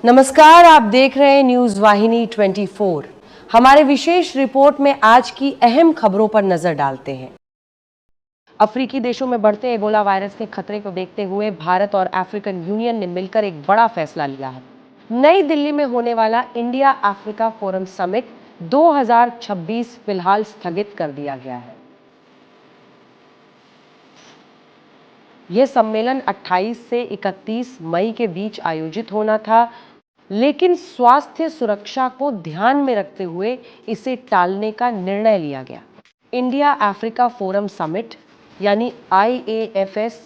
नमस्कार, आप देख रहे हैं न्यूज वाहिनी 24। हमारे विशेष रिपोर्ट में आज की अहम खबरों पर नजर डालते हैं। अफ्रीकी देशों में बढ़ते एबोला वायरस के खतरे को देखते हुए भारत और अफ्रीकन यूनियन ने मिलकर एक बड़ा फैसला लिया है। नई दिल्ली में होने वाला इंडिया अफ्रीका फोरम समिट 2026 फिलहाल स्थगित कर दिया गया है। यह सम्मेलन 28 से 31 मई के बीच आयोजित होना था, लेकिन स्वास्थ्य सुरक्षा को ध्यान में रखते हुए इसे टालने का निर्णय लिया गया। इंडिया अफ्रीका फोरम समिट यानी IAFS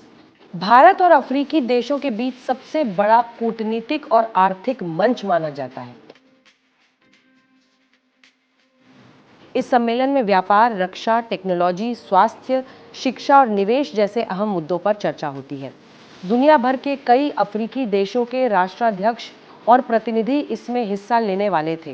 भारत और अफ्रीकी देशों के बीच सबसे बड़ा कूटनीतिक और आर्थिक मंच माना जाता है। इस सम्मेलन में व्यापार, रक्षा, टेक्नोलॉजी, स्वास्थ्य, शिक्षा और निवेश जैसे अहम मुद्दों पर चर्चा होती है। दुनिया भर के कई अफ्रीकी देशों के राष्ट्राध्यक्ष और प्रतिनिधि इसमें हिस्सा लेने वाले थे,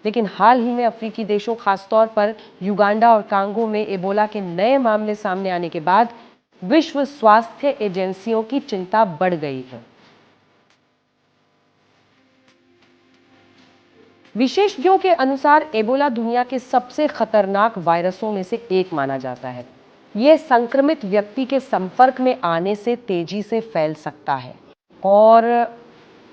लेकिन हाल ही में अफ्रीकी देशों, खासतौर पर युगांडा और कांगो में एबोला के नए मामले सामने आने के बाद विश्व स्वास्थ्य एजेंसियों की चिंता बढ़ गई है। विशेषज्ञों के अनुसार एबोला दुनिया के सबसे खतरनाक वायरसों में से एक माना जाता है। यह संक्रमित व्यक्ति के संपर्क में आने से तेजी से फैल सकता है और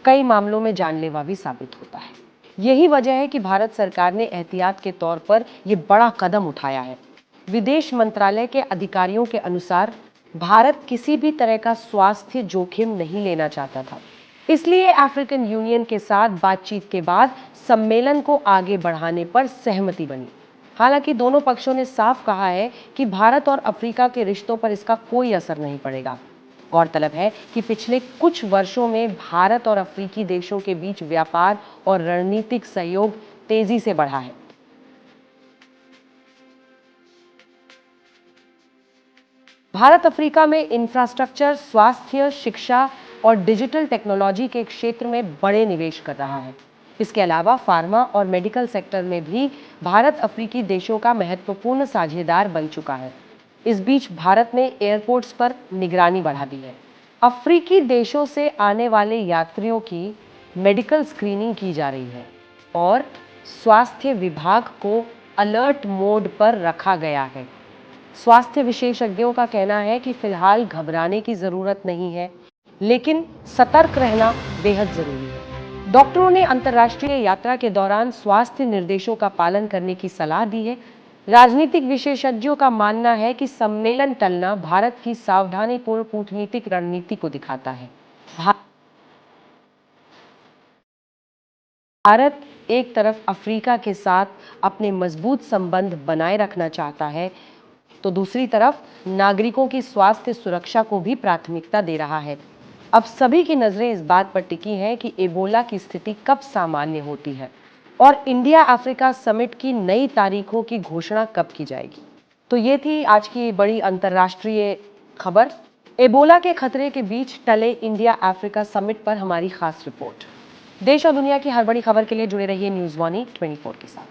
कई मामलों में जानलेवा भी साबित होता है। यही वजह है कि भारत सरकार ने एहतियात के तौर पर यह बड़ा कदम उठाया है। विदेश मंत्रालय के अधिकारियों के अनुसार भारत किसी भी तरह का स्वास्थ्य जोखिम नहीं लेना चाहता था, इसलिए अफ्रीकन यूनियन के साथ बातचीत के बाद सम्मेलन को आगे बढ़ाने पर सहमति बनी। हालांकि दोनों पक्षों ने साफ कहा है कि भारत और अफ्रीका के रिश्तों पर इसका कोई असर नहीं पड़ेगा। गौरतलब है कि पिछले कुछ वर्षों में भारत और अफ्रीकी देशों के बीच व्यापार और रणनीतिक सहयोग तेजी से बढ़ा है। भारत अफ्रीका में इंफ्रास्ट्रक्चर, स्वास्थ्य, शिक्षा और डिजिटल टेक्नोलॉजी के क्षेत्र में बड़े निवेश कर रहा है। इसके अलावा फार्मा और मेडिकल सेक्टर में भी भारत अफ्रीकी देशों का महत्वपूर्ण साझेदार बन चुका है। इस बीच भारत ने एयरपोर्ट्स पर निगरानी बढ़ा दी है। अफ्रीकी देशों से आने वाले यात्रियों की मेडिकल स्क्रीनिंग की जा रही है और स्वास्थ्य विभाग को अलर्ट मोड पर रखा गया है। स्वास्थ्य विशेषज्ञों का कहना है कि फिलहाल घबराने की जरूरत नहीं है, लेकिन सतर्क रहना बेहद जरूरी है। डॉक्टरों ने अंतर्राष्ट्रीय यात्रा के दौरान स्वास्थ्य निर्देशों का पालन करने की सलाह दी है। राजनीतिक विशेषज्ञों का मानना है कि सम्मेलन टलना भारत की सावधानीपूर्ण कूटनीतिक रणनीति को दिखाता है। भारत एक तरफ अफ्रीका के साथ अपने मजबूत संबंध बनाए रखना चाहता है, तो दूसरी तरफ नागरिकों की स्वास्थ्य सुरक्षा को भी प्राथमिकता दे रहा है। अब सभी की नजरें इस बात पर टिकी हैं कि एबोला की स्थिति कब सामान्य होती है और इंडिया अफ्रीका समिट की नई तारीखों की घोषणा कब की जाएगी। तो ये थी आज की बड़ी अंतर्राष्ट्रीय खबर। एबोला के खतरे के बीच टले इंडिया अफ्रीका समिट पर हमारी खास रिपोर्ट। देश और दुनिया की हर बड़ी खबर के लिए जुड़े रहिए न्यूज़ वाणी 24 के साथ।